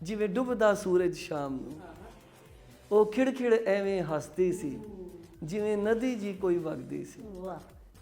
ਜਿਵੇਂ ਡੁੱਬਦਾ ਸੂਰਜ ਸ਼ਾਮ ਨੂੰ, ਉਹ ਖਿੜਖਿੜ ਐਵੇਂ ਹੱਸਦੀ ਸੀ ਜਿਵੇਂ ਨਦੀ ਜੀ ਕੋਈ ਵਗਦੀ ਸੀ।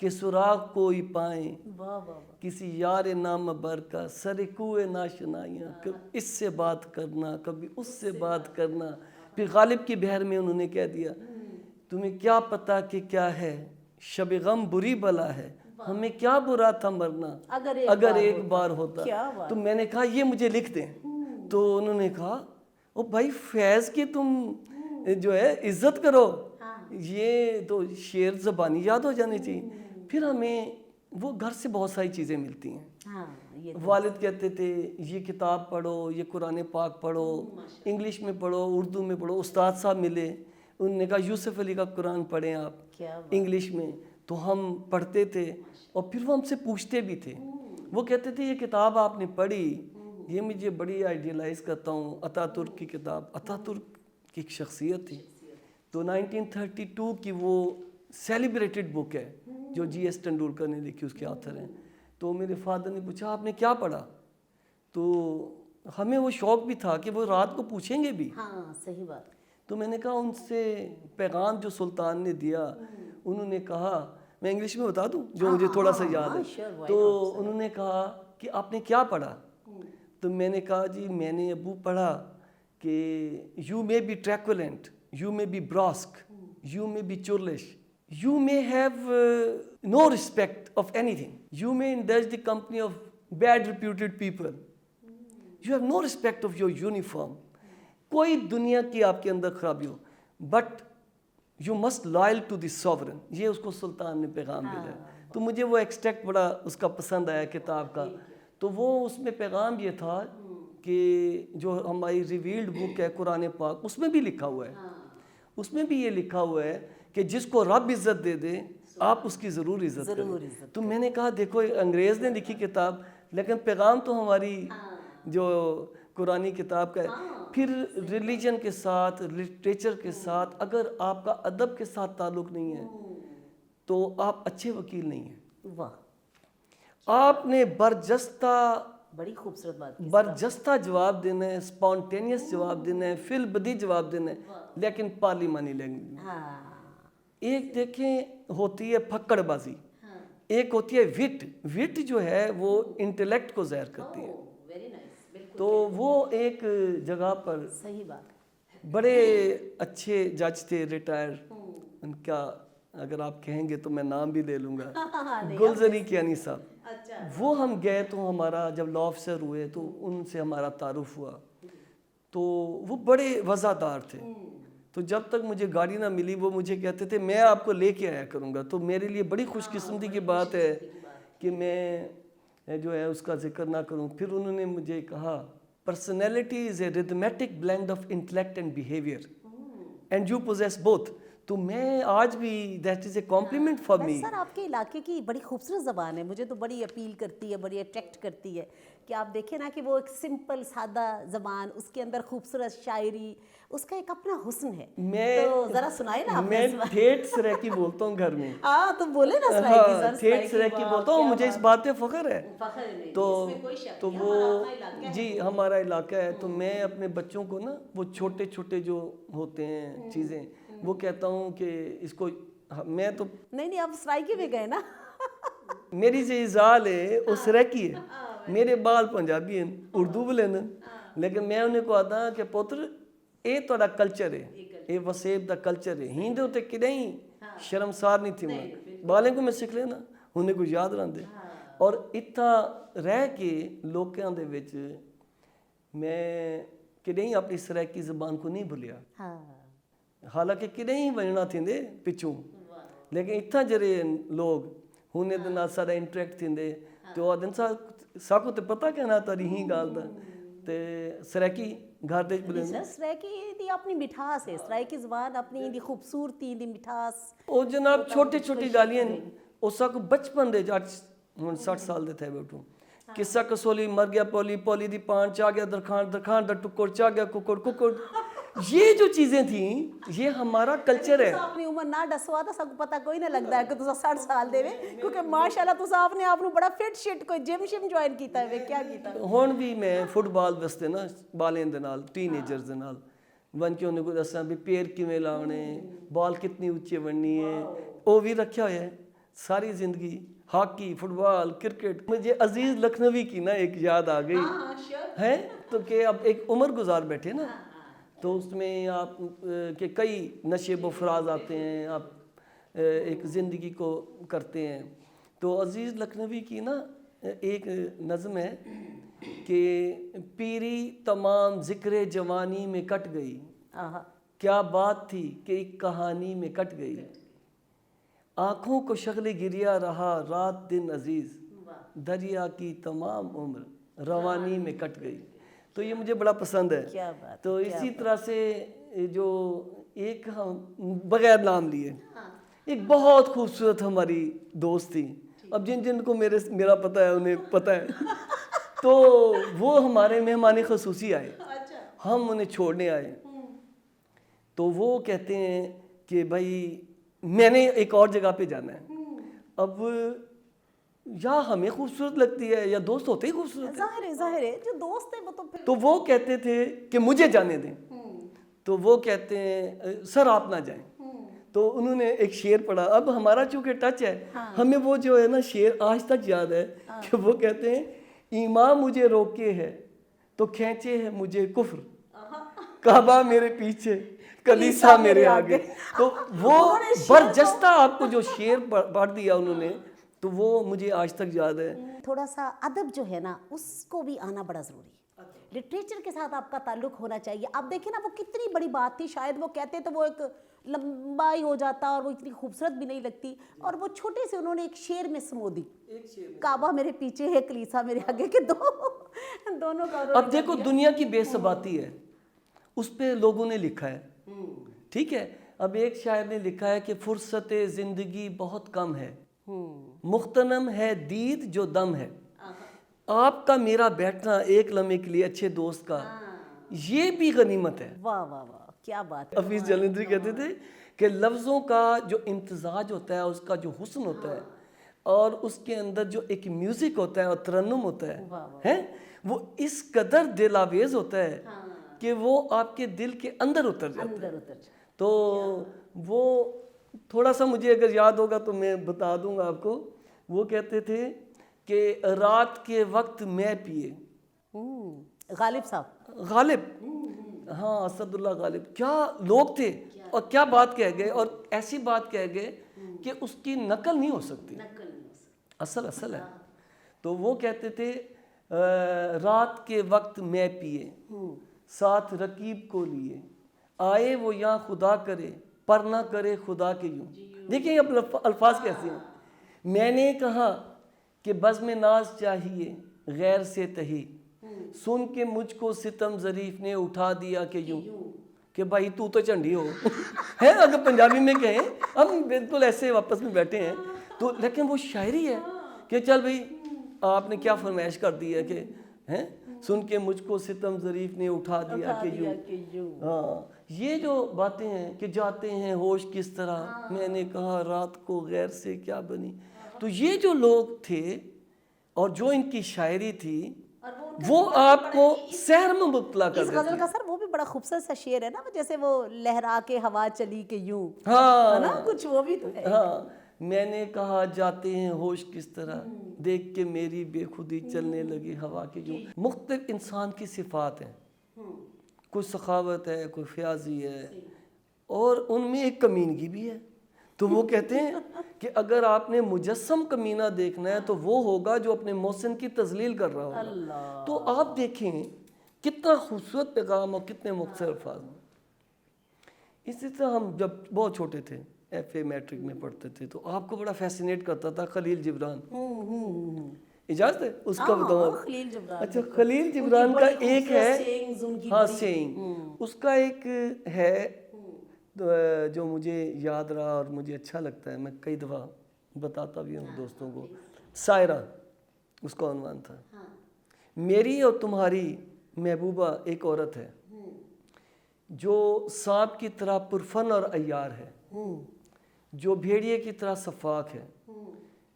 کہ سراغ کوئی پائیں واہ واہ واہ. کسی یار نامبر کا سر کوئے ناشنائیاں. کبھی اس سے بات کرنا کبھی اس سے بات کرنا. پھر غالب کی بحر میں انہوں نے کہہ دیا تمہیں کیا پتا کہ کیا ہے شب غم بری بلا ہے ہمیں کیا برا تھا مرنا اگر ایک بار ہوتا. تو میں نے کہا یہ مجھے لکھ دیں. تو انہوں نے کہا او بھائی فیض کی تم جو ہے عزت کرو, یہ تو شعر زبانی یاد ہو جانی چاہیے. پھر ہمیں وہ گھر سے بہت ساری چیزیں ملتی ہیں. والد کہتے تھے یہ کتاب پڑھو, یہ قرآن پاک پڑھو, انگلش میں پڑھو, اردو میں پڑھو. استاد صاحب ملے, انہوں نے کہا یوسف علی کا قرآن پڑھیں آپ انگلش میں. تو ہم پڑھتے تھے اور پھر وہ ہم سے پوچھتے بھی تھے. وہ کہتے تھے یہ کتاب آپ نے پڑھی, یہ مجھے بڑی آئیڈیلائز کرتا ہوں. اتا ترک کی کتاب, اتا ترک کی ایک شخصیت تھی. تو 1932 کی وہ سیلیبریٹڈ بک ہے جو جی ایس ٹنڈولکر نے لکھی, اس کے آتھر ہیں. تو میرے فادر نے پوچھا آپ نے کیا پڑھا؟ تو ہمیں وہ شوق بھی تھا کہ وہ رات کو پوچھیں گے بھی. ہاں صحیح بات. تو میں نے کہا ان سے پیغام جو سلطان نے دیا, انہوں نے کہا, میں انگلش میں بتا دوں جو مجھے تھوڑا سا یاد ہے. تو انہوں نے کہا کہ آپ نے کیا پڑھا؟ تو میں نے کہا جی میں نے ابو پڑھا کہ you may be truculent, you may be brusque, you may be churlish, you may have no respect of anything, you may indulge the company of bad reputed people, you have no respect of your uniform. کوئی دنیا کی آپ کے اندر خرابی ہو, but you must loyal to the sovereign. یہ اس کو سلطان نے پیغام بھیجا. تو مجھے وہ ایکسٹریکٹ بڑا اس کا پسند آیا کتاب کا. تو وہ اس میں پیغام یہ تھا کہ جو ہماری ریویلڈ بک ہے قرآن پاک, اس میں بھی لکھا ہوا ہے, اس میں بھی یہ لکھا ہوا ہے کہ جس کو رب عزت دے دے آپ اس کی ضرور عزت کریں. تو میں نے کہا دیکھو انگریز نے لکھی کتاب لیکن پیغام تو ہماری جو قرآنی کتاب کا ہے. پھر ریلیجن کے ساتھ, لٹریچر کے ساتھ, اگر آپ کا ادب کے ساتھ تعلق نہیں ہے تو آپ اچھے وکیل نہیں ہیں. واہ, آپ نے برجستہ, بڑی خوبصورت بات, برجستہ جواب دینا ہے, اسپونٹینیس جواب دینا ہے, فی البدی جواب دینا ہے, لیکن پارلیمانی لینگویج. ایک دیکھیں ہوتی ہے پھکڑ بازی, ایک ہوتی ہے وٹ. وٹ جو ہے وہ انٹلیکٹ کو ظاہر کرتی ہے. تو وہ ایک جگہ پر صحیح بات, بڑے اچھے جج تھے ریٹائر, ان کا اگر آپ کہیں گے تو میں نام بھی لے لوں گا, گلزری کیانی صاحب. وہ ہم گئے تو ہمارا جب لا آفیسر ہوئے تو ان سے ہمارا تعارف ہوا. تو وہ بڑے وفادار تھے. تو جب تک مجھے گاڑی نہ ملی وہ مجھے کہتے تھے میں آپ کو لے کے آیا کروں گا. تو میرے لیے بڑی خوش قسمتی کی بات ہے کہ میں جو ہے اس کا ذکر نہ کروں. پھر انہوں نے مجھے کہا personality is a rhythmic blend of intellect and behaviour and you possess both. تو میں آج بھی that is a compliment for me. Sir آپ کے علاقے کی بڑی خوبصورت زبان ہے, مجھے تو بڑی اپیل کرتی ہے, بڑی اٹریکٹ کرتی ہے کہ آپ دیکھیں نا کہ وہ ایک سمپل سادہ زبان, اس کے اندر خوبصورت شاعری, اس کا ایک اپنا حسن ہے. تو ذرا سنائے نا. میں ٹھیٹھ سریکی بولتا ہوں گھر میں. ہاں تو بولے نا سرائکی سر. ٹھیٹھ سریکی بولتا ہوں, مجھے اس بات پہ فخر ہے. تو وہ جی ہمارا علاقہ ہے. تو میں اپنے بچوں کو نا وہ چھوٹے چھوٹے جو ہوتے ہیں چیزیں وہ کہتا ہوں کہ اس کو میں تو نہیں آپ سرائکی میں گئے نا. میری جو زال ہے وہ سریکی ہے, میرے بال پنجابی ہیں, اردو بولے نا, لیکن میں انہیں کو آتا کہ پوتر اے تھوڑا کلچر ہے, اے وسیب دا کلچر ہے. ہندے ہوتے کہ نہیں شرمسار نہیں تھی میں بالیں کو میں سکھ لینا انہیں کو یاد رہتے. اور اتنا رہ کے لوکاں دے وچ میں کہ نہیں اپنی سرائکی زبان کو نہیں بھولیا. حالانکہ کہ نہیں بننا تھے پچھوں, لیکن اتنا جڑے لوگ ہونے دے نال سارا انٹریکٹ تھے تو آدن ساکو تے پتہ کہنا تاری ہی گال دا تے سرائکی گھر دے بولے. سرائکی دی اپنی مٹھاس ہے, سرائکی زبان اپنی دی خوبصورتی دی مٹھاس. او جناب چھوٹی چھوٹی گالیاں او ساکو بچپن دے جٹ 60 سال دے تھے بیٹھو. قصہ کسولی مر گیا پولی, پولی دی پان چا گیا درخان, درخان دا ٹکڑ چا گیا ککڑ, ککڑ. یہ جو چیزیں تھیں یہ ہمارا کلچر ہے. اپنی عمر نہ دسوا تو سب پتہ کوئی نہ لگتا ہے کہ تسا 60 سال دے وے, کیونکہ ماشاءاللہ تسا آپ نے آپ بڑا فٹ شٹ کوئی جم شم جوائن کیتا ہے. کیا کیتا ہن بھی میں فٹ بال وستے نا بالیں دے نال ٹین ایجرز دے نال ون کے انہیں کو دساں بھی پیر کیویں لاونے, بال کتنی اونچی بننی ہے, وہ بھی رکھیا ہوا ہے. ساری زندگی ہاکی، فٹ بال، کرکٹ. مجھے عزیز لکھنوی کی نا ایک یاد آ گئی ہے، تو کہ اب ایک عمر گزار بیٹھے نا، تو اس میں آپ کے کئی نشیب و فراز آتے ہیں، آپ ایک زندگی کو کرتے ہیں. تو عزیز لکھنوی کی نا ایک نظم ہے کہ پیری تمام ذکر جوانی میں کٹ گئی، کیا بات تھی کہ ایک کہانی میں کٹ گئی، آنکھوں کو شغل گریا رہا رات دن عزیز، دریا کی تمام عمر روانی میں کٹ گئی. تو یہ مجھے بڑا پسند ہے. تو اسی طرح سے جو ایک ہم بغیر نام لیے ایک بہت خوبصورت ہماری دوست تھی، اب جن جن کو میرا پتہ ہے انہیں پتہ ہے، تو وہ ہمارے مہمان خصوصی آئے، ہم انہیں چھوڑنے آئے. تو وہ کہتے ہیں کہ بھائی میں نے ایک اور جگہ پہ جانا ہے. اب یا ہمیں خوبصورت لگتی ہے یا دوست ہوتے ہی خوبصورت ہے، ظاہر ہے جو دوست ہے وہ تو تو وہ کہتے تھے کہ مجھے جانے دیں. تو وہ کہتے ہیں سر آپ نہ جائیں. تو انہوں نے ایک شعر پڑھا. اب ہمارا چونکہ ٹچ ہے، ہمیں وہ جو ہے نا شعر آج تک یاد ہے کہ وہ کہتے ہیں ایمان مجھے روکے ہے تو کھینچے ہے مجھے کفر، کعبہ میرے پیچھے کلیسا میرے آگے. تو وہ برجستہ آپ کو جو شعر پڑھ دیا انہوں نے، تو وہ مجھے آج تک یاد ہے. تھوڑا سا ادب جو ہے نا اس کو بھی آنا بڑا ضروری ہے، لٹریچر کے ساتھ آپ کا تعلق ہونا چاہیے. آپ دیکھیں نا وہ کتنی بڑی بات تھی، شاید وہ کہتے تو وہ ایک لمبا ہی ہو جاتا اور وہ اتنی خوبصورت بھی نہیں لگتی، اور وہ چھوٹے سے انہوں نے ایک شعر میں سمو دی، کعبہ میرے پیچھے ہے کلیسا میرے آگے، کے دونوں کا. اب دیکھو دنیا کی بے ثباتی ہے، اس پہ لوگوں نے لکھا ہے، ٹھیک ہے. اب ایک شاعر نے لکھا ہے کہ فرصت زندگی بہت کم ہے، مغتنم ہے دید جو دم ہے. آپ کا میرا بیٹھنا ایک لمحے کے لیے اچھے دوست کا، یہ بھی غنیمت ہے. واہ واہ واہ کیا بات. حفیظ جلندری کہتے تھے کہ لفظوں کا جو امتزاج ہوتا ہے، اس کا جو حسن ہوتا ہے، اور اس کے اندر جو ایک میوزک ہوتا ہے اور ترنم ہوتا ہے، وہ اس قدر دل آویز ہوتا ہے کہ وہ آپ کے دل کے اندر اتر جاتا ہے. تو وہ تھوڑا سا مجھے اگر یاد ہوگا تو میں بتا دوں گا آپ کو. وہ کہتے تھے کہ رات کے وقت میں پیے، غالب صاحب، غالب، ہاں اسد اللہ غالب، کیا لوگ تھے اور کیا بات کہہ گئے، اور ایسی بات کہہ گئے کہ اس کی نقل نہیں ہو سکتی، اصل ہے. تو وہ کہتے تھے رات کے وقت میں پیے، ساتھ رقیب کو لیے، آئے وہ یہاں خدا کرے پر نہ کرے خدا کے یوں. دیکھیں یہ الفاظ کیسے ہیں. میں نے کہا کہ بزم ناز چاہیے غیر سے تہی، سن کے مجھ کو ستم ظریف نے اٹھا دیا کہ یوں، کہ بھائی تو چنڈی ہو ہے. اگر پنجابی میں کہیں ہم بالکل ایسے واپس میں بیٹھے ہیں تو، لیکن وہ شاعری ہے کہ چل بھائی آپ نے کیا فرمائش کر دی ہے کہ ہیں سن کے مجھ کو ستم ظریف نے اٹھا دیا کہ یوں. ہاں یہ جو باتیں ہیں کہ جاتے ہیں ہوش کس طرح، میں نے کہا رات کو غیر سے کیا بنی. تو یہ جو لوگ تھے اور جو ان کی شاعری تھی وہ آپ کو سحر میں مبتلا کر دیتی. اس غزل کا سر وہ بھی بڑا خوبصورت سا شعر ہے نا، جیسے وہ لہرا کے ہوا چلی کہ یوں، ہاں نا کچھ وہ بھی تو ہے. ہاں میں نے کہا جاتے ہیں ہوش کس طرح، دیکھ کے میری بے خودی چلنے لگی ہوا کے یوں. مختلف انسان کی صفات ہیں، کوئی سخاوت ہے، کوئی فیاضی ہے، اور ان میں ایک کمینگی بھی ہے. تو وہ کہتے ہیں کہ اگر آپ نے مجسم کمینہ دیکھنا ہے تو وہ ہوگا جو اپنے محسن کی تذلیل کر رہا ہوگا. تو آپ دیکھیں کتنا خوبصورت پیغام اور کتنے مختصر الفاظ میں. اسی طرح ہم جب بہت چھوٹے تھے ایف اے میٹرک میں پڑھتے تھے تو آپ کو بڑا فیسینیٹ کرتا تھا خلیل جبران. اجازت ہے اس کا بتاؤں؟ اچھا خلیل جبران کا ایک ہے، ہاں سینگ، اس کا ایک ہے جو مجھے یاد رہا اور مجھے اچھا لگتا ہے، میں کئی دفعہ بتاتا بھی ہوں دوستوں کو. سائرہ اس کا عنوان تھا. میری اور تمہاری محبوبہ ایک عورت ہے جو سانپ کی طرح پرفن اور عیار ہے، جو بھیڑیے کی طرح شفاق ہے،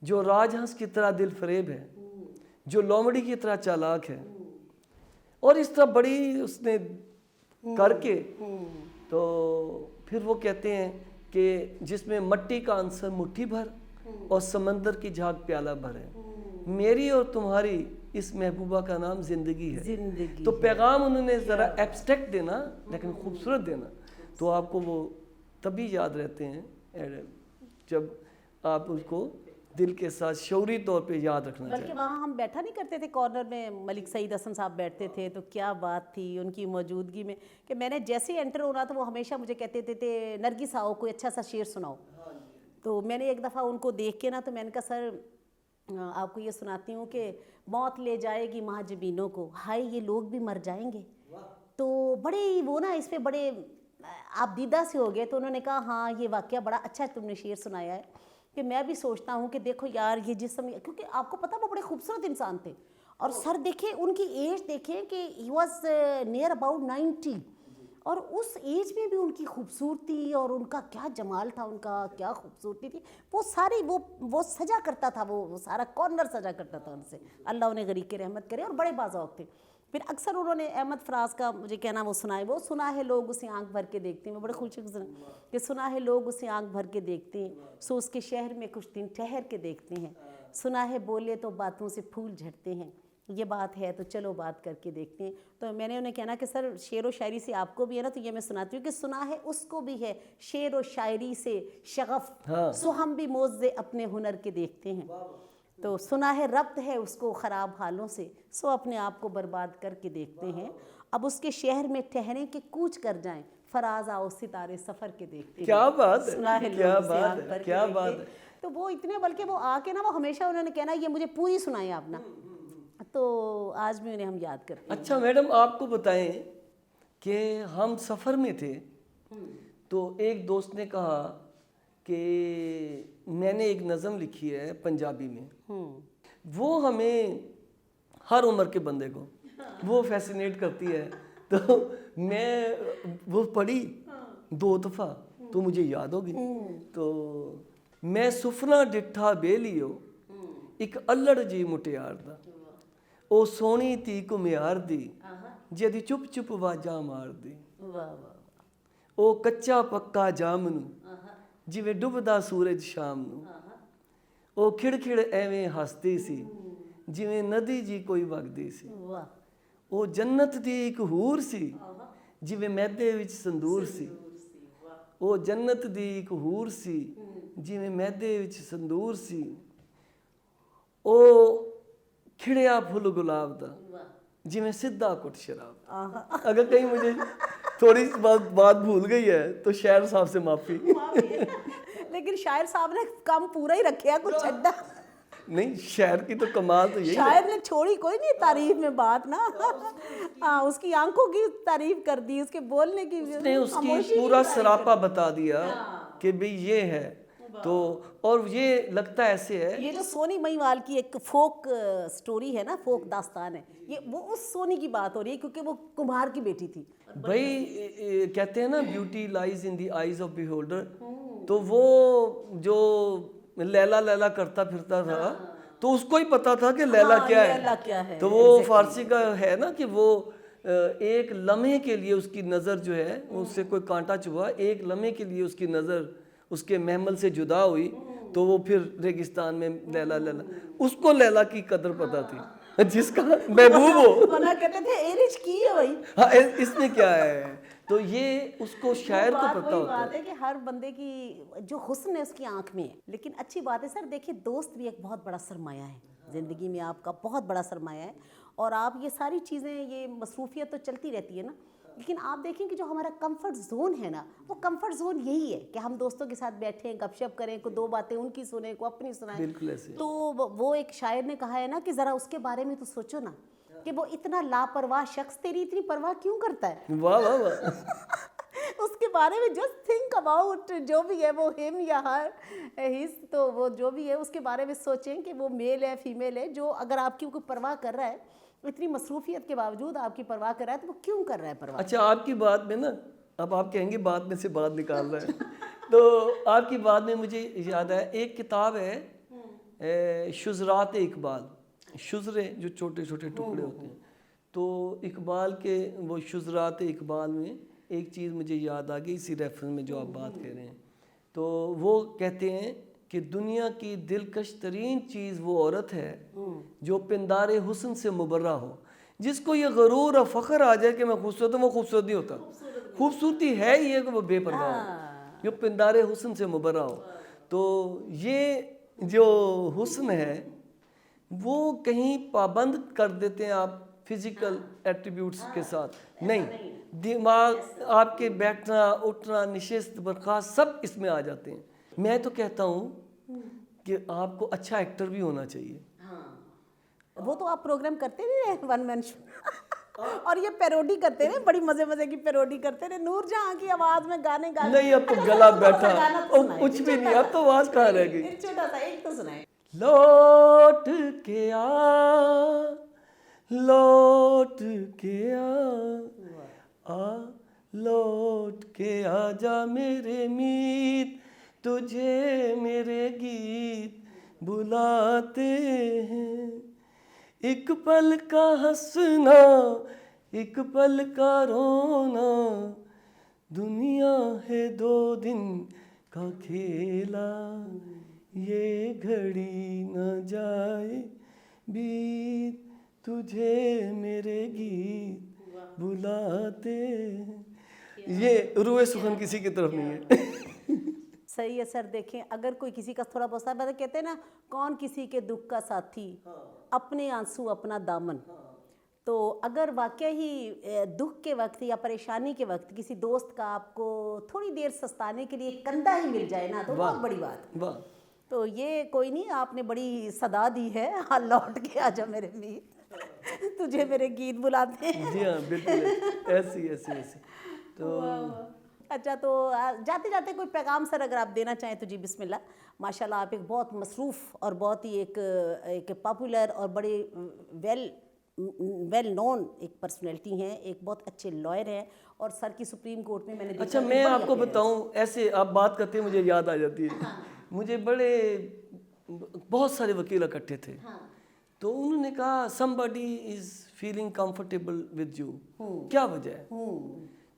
جو راج ہنس کی طرح دل فریب ہے، جو لومڑی کی طرح چالاک ہے. اور اس طرح بڑی اس نے کر کے تو پھر وہ کہتے ہیں کہ جس میں مٹی کا عنصر مٹھی بھر اور سمندر کی جھاگ پیالہ بھر ہے. میری اور تمہاری اس محبوبہ کا نام زندگی ہے. زندگی تو پیغام انہوں نے ذرا ایبسٹریکٹ دینا لیکن خوبصورت دینا, تو آپ کو وہ تبھی یاد رہتے ہیں جب آپ اس کو دل کے ساتھ شعوری طور پہ یاد رکھنا چاہیے. بلکہ وہاں ہم بیٹھا نہیں کرتے تھے کارنر میں, ملک سعید حسن صاحب بیٹھتے تھے, تو کیا بات تھی ان کی موجودگی میں کہ میں نے جیسے ہی انٹر ہونا تو وہ ہمیشہ مجھے کہتے تھے نرگس آؤ کوئی اچھا سا شعر سناؤ. تو میں نے ایک دفعہ ان کو دیکھ کے نا تو میں نے کہا سر آپ کو یہ سناتی ہوں کہ موت لے جائے گی مہاجبینوں کو, ہائے یہ لوگ بھی مر جائیں گے. تو بڑے وہ نا اس پہ بڑے آپ دیدہ سے ہو گئے, تو انہوں نے کہا ہاں یہ واقعہ بڑا اچھا تم نے شعر سنایا ہے. کہ میں بھی سوچتا ہوں کہ دیکھو یار یہ جسم, کیونکہ آپ کو پتہ وہ بڑے خوبصورت انسان تھے, اور سر دیکھیں ان کی ایج دیکھیں کہ ہی واز نیئر اباؤٹ 90, اور اس ایج میں بھی ان کی خوبصورتی اور ان کا کیا جمال تھا, ان کا کیا خوبصورتی تھی. وہ ساری وہ سجا کرتا تھا, وہ سارا کارنر سجا کرتا تھا ان سے, اللہ انہیں غریق کی رحمت کرے, اور بڑے باذوق تھے. پھر اکثر انہوں نے احمد فراز کا مجھے کہنا وہ سنائے, وہ سنا ہے لوگ اسے آنکھ بھر کے دیکھتے ہیں, وہ بڑے خوشی کہ سنا ہے لوگ اسے آنکھ بھر کے دیکھتے ہیں, سو اس کے شہر میں کچھ دن ٹھہر کے دیکھتے ہیں. سنا ہے بولے تو باتوں سے پھول جھڑتے ہیں, یہ بات ہے تو چلو بات کر کے دیکھتے ہیں. تو میں نے انہیں کہنا کہ سر شعر و شاعری سے آپ کو بھی ہے نا, تو یہ میں سناتی ہوں کہ سنا ہے اس کو بھی ہے شعر و شاعری سے شغف, سو ہم بھی موزے اپنے ہنر کے دیکھتے ہیں. تو سنا ہے ربط ہے اس کو خراب حالوں سے, سو اپنے آپ کو برباد کر کے دیکھتے ہیں. اب اس کے شہر میں ٹھہریں کہ کوچ کر جائیں, فراز آؤ ستارے سفر کے دیکھتے ہیں. کیا بات سنا ہے, ہے کیا لوگ اسے بات آنکھ ہے, بھر کے کیا بات دیکھتے ہے. ہیں. تو وہ اتنے, بلکہ وہ آ کے نا وہ ہمیشہ انہوں نے کہنا یہ مجھے پوری سنائیں آپ نا, تو آج بھی انہیں ہم یاد کرتے ہیں. اچھا میڈم آپ کو بتائیں کہ ہم سفر میں تھے تو ایک دوست نے کہا کہ میں نے ایک نظم لکھی ہے پنجابی میں, وہ ہمیں ہر عمر کے بندے کو وہ فیسینیٹ کرتی ہے. تو میں وہ پڑھی 2 دفعہ تو مجھے یاد ہوگی. تو میں سفنا ڈٹھا بے لیو ایک الڑ جی مٹیار دا, او سونی تی کمیار دی جدی چپ چپ واجاں مار دی, او کچا پکا جامنو جویں ڈبدا سورج شام نو, او کھڑ کھڑ ایویں ہستی سی جویں ندی جی کوئی وگدی سی, او جنت دی ایک حور سی جویں میدے وچ سندور سی, او جنت دی ایک حور سی جویں میدے وچ سندور سی, او کھڑیا پھل گلاب دا جویں سدھا کٹ شراب. اگر کہیں مجھے تھوڑی سی بات بھول گئی ہے تو شاعر صاحب سے معافی. لیکن شاعر صاحب نے کام پورا ہی رکھا, کچھ چھڈا نہیں. شاعر کی تو کمال تو یہی ہے, شاعر نے چھوڑی کوئی نہیں تعریف میں بات نا. ہاں اس کی آنکھوں کی تعریف کر دی, اس کے بولنے کی, اس نے اس کی پورا سراپا بتا دیا کہ بھئی یہ ہے. تو اور یہ لگتا ایسے ہے, یہ جو سونی مہیوال کی ایک فوک سٹوری ہے نا, فوک داستان ہے, یہ وہ اس سونی کی بات ہو رہی ہے کیونکہ وہ کمہار کی بیٹی تھی. بھائی کہتے ہیں نا beauty lies in the eyes of beholder, تو وہ جو لیلا لیلا کرتا پھرتا تھا تو اس کو ہی پتا تھا کہ لیلا کیا ہے. تو وہ فارسی کا ہے نا کہ وہ ایک لمحے کے لیے اس کی نظر جو ہے اس سے کوئی کانٹا چبھا, ایک لمحے کے لیے اس کی نظر اس کے محمل سے جدا ہوئی, تو وہ پھر ریگستان میں لیلا لیلا, اس کو لیلا کی قدر پتا تھی جس کا محبوب ہو. منع کہتے تھے ایرج کی ہے بھائی, ہاں اس میں کیا ہے. تو یہ اس کو شاعر کو پتا ہوتا ہے کہ ہر بندے کی جو حسن ہے اس کی آنکھ میں ہے. لیکن اچھی بات ہے سر, دیکھیے دوست بھی ایک بہت بڑا سرمایہ ہے زندگی میں, آپ کا بہت بڑا سرمایہ ہے. اور آپ یہ ساری چیزیں, یہ مصروفیت تو چلتی رہتی ہے نا, لیکن آپ دیکھیں کہ جو ہمارا کمفرٹ زون ہے نا, وہ کمفرٹ زون یہی ہے کہ ہم دوستوں کے ساتھ بیٹھیں, گپ شپ کریں, کو 2 باتیں ان کی سنیں, کو اپنی سنائیں. بالکل ایسے. تو وہ ایک شاعر نے کہا ہے نا کہ ذرا اس کے بارے میں تو سوچو نا کہ وہ اتنا لاپرواہ شخص تیری اتنی پرواہ کیوں کرتا ہے. واہ واہ واہ. اس کے بارے میں جسٹ تھنک اباؤٹ جو بھی ہے وہ ہم یا ہر ہز, تو وہ جو بھی ہے اس کے بارے میں سوچیں کہ وہ میل ہے فیمیل ہے, جو اگر آپ کی کوئی پرواہ کر رہا ہے, اتنی مصروفیت کے باوجود آپ کی پرواہ کر رہا ہے, تو وہ کیوں کر رہا ہے پرواہ. اچھا آپ کی بات میں نا, اب آپ کہیں گے بات میں سے بات نکال رہا ہے, تو آپ کی بات میں مجھے یاد ہے ایک کتاب ہے شزرات اقبال, شزرے جو چھوٹے چھوٹے ٹکڑے ہوتے ہیں. تو اقبال کے وہ شزرات اقبال میں ایک چیز مجھے یاد آ گئی اسی ریفرنس میں جو آپ بات کہہ رہے ہیں. تو وہ کہتے ہیں کہ دنیا کی دلکش ترین چیز وہ عورت ہے جو پندار حسن سے مبرہ ہو. جس کو یہ غرور اور فخر آ جائے کہ میں خوبصورت ہوں، وہ خوبصورت نہیں ہوتا. خوبصورتی ہے ہی ہے کہ وہ بے پرواہ ہو، جو پندار حسن سے مبرہ ہو. تو یہ جو حسن ہے وہ کہیں پابند کر دیتے ہیں آپ فزیکل ایٹریبیوٹس کے ساتھ. نہیں، دماغ آپ کے بیٹھنا اٹھنا نشست برخاست سب اس میں آ جاتے ہیں. میں تو کہتا ہوں کہ آپ کو اچھا ایکٹر بھی ہونا چاہیے. وہ تو آپ پروگرام کرتے رہے ون مین شو اور یہ پیروڈی کرتے رہے، بڑی مزے کی پیروڈی کرتے رہے. نور جہاں کی آواز میں گانے گانے. نہیں، اب تو گلا بیٹھا، کچھ بھی نہیں، اب تو آواز کہاں رہ گئی. چھوٹا سا ایک تو سنائیں. لوٹ کے آ، لوٹ کے آ، لوٹ کے آ جا میرے میر، تجھے میرے گیت بلاتے ہیں. ایک پل کا ہنسنا، ایک پل کا رونا، دنیا ہے 2 دن کا کھیلا. یہ گھڑی نہ جائے بیت، تجھے میرے گیت بلاتے ہیں. یہ روح سخن کسی کی طرف نہیں ہے. صحیح ہے سر. دیکھیں اگر کوئی کسی کا تھوڑا بہت سا کہتے ہیں نا، کون کسی کے دکھ کا ساتھی، اپنے آنسو اپنا دامن. تو اگر واقعی ہی دکھ کے وقت یا پریشانی کے وقت کسی دوست کا آپ کو تھوڑی دیر سستانے کے لیے کندھا ہی مل جائے نا، تو بہت بڑی بات. تو یہ کوئی نہیں، آپ نے بڑی صدا دی ہے. ہاں، لوٹ کے آ جا میرے میر، تجھے میرے گیت بلاتے ہیں. جی ہاں، بالکل ایسی. تو اچھا، تو جاتے جاتے کوئی پیغام سر اگر آپ دینا چاہیں تو جی بسم اللہ. ماشاءاللہ آپ ایک بہت مصروف اور بہت ہی ایک پاپولر اور بڑے ویل نون ایک پرسنالٹی ہیں، ایک بہت اچھے لائر ہیں، اور سر کی سپریم کورٹ میں نے دیکھا. اچھا، میں آپ کو بتاؤں، ایسے آپ بات کرتے ہیں مجھے یاد آ جاتی ہے. مجھے بہت سارے وکیل اکٹھے تھے، تو انہوں نے کہا somebody is feeling comfortable with you، کیا وجہ ہے؟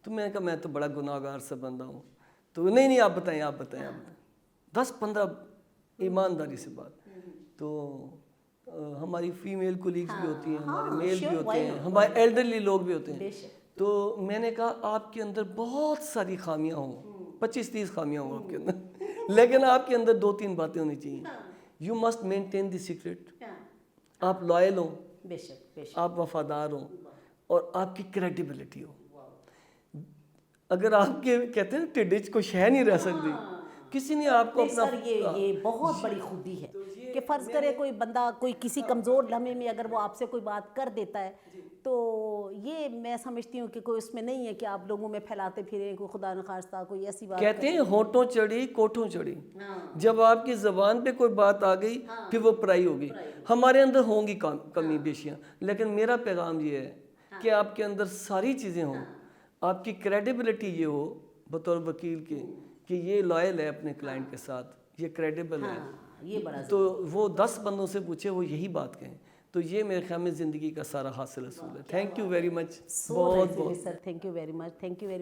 تو میں نے کہا میں تو بڑا گناہ گار سا بندہ ہوں. تو نہیں آپ بتائیں 10-15 ایمانداری سے بات. تو ہماری فیمیل کولیگز بھی ہوتی ہیں، ہمارے میل بھی ہوتے ہیں، ہمارے ایلڈرلی لوگ بھی ہوتے ہیں. تو میں نے کہا آپ کے اندر بہت ساری خامیاں ہوں، 25-30 خامیاں ہوں آپ کے اندر، لیکن آپ کے اندر 2-3 باتیں ہونی چاہیے. You must maintain the secret. آپ لائل ہوں، آپ وفادار ہوں، اور آپ کی کریڈیبلٹی ہو. اگر آپ کے کہتے ہیں ٹڈچ کو شہ نہیں رہ سکتی، کسی نے آپ کو اپنا. سر یہ بہت بڑی خوبی ہے کہ فرض کرے کوئی بندہ کوئی کسی کمزور لمحے میں اگر وہ آپ سے کوئی بات کر دیتا ہے، تو یہ میں سمجھتی ہوں کہ کوئی اس میں نہیں ہے کہ آپ لوگوں میں پھیلاتے پھریں، کوئی خدا نخواستہ کوئی ایسی بات. کہتے ہیں ہونٹوں چڑھی کوٹھوں چڑھی. جب آپ کی زبان پہ کوئی بات آ گئی پھر وہ پرائی ہوگی. ہمارے اندر ہوں گی کمی بیشیاں، لیکن میرا پیغام یہ ہے کہ آپ کے اندر ساری چیزیں ہوں. آپ کی کریڈیبلٹی یہ ہو بطور وکیل کے کہ یہ لائل ہے اپنے کلائنٹ کے ساتھ، یہ کریڈیبل ہے. یہ بڑا تو وہ 10 بندوں سے پوچھے وہ یہی بات کہیں. تو یہ میرے خیال میں زندگی کا سارا حاصل اصول ہے. Thank you very much. بہت سر، تھینک یو ویری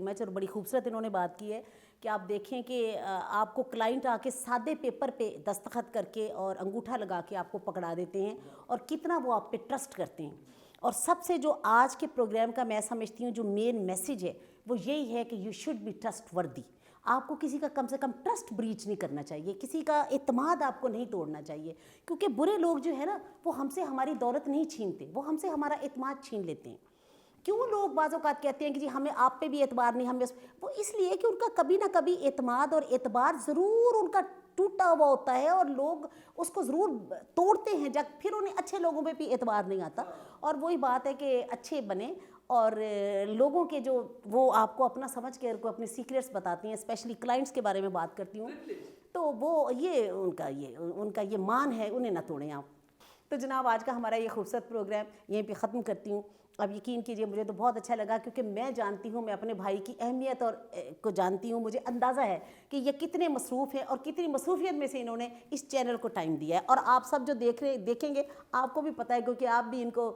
مچ. اور بڑی خوبصورت انہوں نے بات کی ہے کہ آپ دیکھیں کہ آپ کو کلائنٹ آ کے سادے پیپر پہ دستخط کر کے اور انگوٹھا لگا کے آپ کو پکڑا دیتے ہیں، اور کتنا وہ آپ پہ ٹرسٹ کرتے ہیں. اور سب سے جو آج کے پروگرام کا میں سمجھتی ہوں جو مین میسیج ہے وہ یہی ہے کہ یو شوڈ بی ٹرسٹ وردی. آپ کو کسی کا کم سے کم ٹرسٹ بریچ نہیں کرنا چاہیے، کسی کا اعتماد آپ کو نہیں توڑنا چاہیے، کیونکہ برے لوگ جو ہے نا وہ ہم سے ہماری دولت نہیں چھینتے، وہ ہم سے ہمارا اعتماد چھین لیتے ہیں. کیوں لوگ بعض اوقات کہتے ہیں کہ جی ہمیں آپ پہ بھی اعتبار نہیں، ہمیں وہ اس لیے کہ ان کا کبھی نہ کبھی اعتماد اور اعتبار ضرور ان کا ٹوٹا ہوا ہوتا ہے، اور لوگ اس کو ضرور توڑتے ہیں جب پھر انہیں اچھے لوگوں پہ بھی اعتبار نہیں آتا. اور وہی بات ہے کہ اچھے بنیں، اور لوگوں کے جو وہ آپ کو اپنا سمجھ کے کو اپنے سیکریٹس بتاتی ہیں، اسپیشلی کلائنٹس کے بارے میں بات کرتی ہوں، تو وہ یہ ان کا یہ مان ہے، انہیں نہ توڑیں آپ. تو جناب آج کا ہمارا یہ خوبصورت پروگرام یہیں پہ ختم کرتی ہوں. اب یقین کیجئے مجھے تو بہت اچھا لگا، کیونکہ میں جانتی ہوں، میں اپنے بھائی کی اہمیت اور کو جانتی ہوں. مجھے اندازہ ہے کہ یہ کتنے مصروف ہیں اور کتنی مصروفیت میں سے انہوں نے اس چینل کو ٹائم دیا ہے. اور آپ سب جو دیکھیں گے آپ کو بھی پتہ ہے، کیونکہ آپ بھی ان کو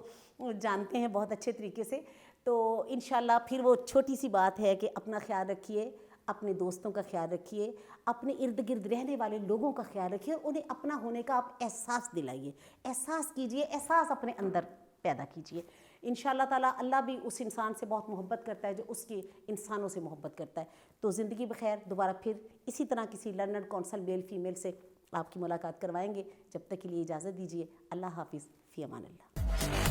جانتے ہیں بہت اچھے طریقے سے. تو انشاءاللہ پھر وہ چھوٹی سی بات ہے کہ اپنا خیال رکھیے، اپنے دوستوں کا خیال رکھیے, اپنے ارد گرد رہنے والے لوگوں کا خیال رکھیے, اور انہیں اپنا ہونے کا آپ احساس دلائیے, احساس کیجئے, احساس اپنے اندر پیدا کیجئے. انشاءاللہ تعالیٰ اللہ بھی اس انسان سے بہت محبت کرتا ہے جو اس کے انسانوں سے محبت کرتا ہے. تو زندگی بخیر, دوبارہ پھر اسی طرح کسی لرنڈ کونسل میل فیمیل سے آپ کی ملاقات کروائیں گے. جب تک کے لیے اجازت دیجیے. اللہ حافظ, فی امان اللہ.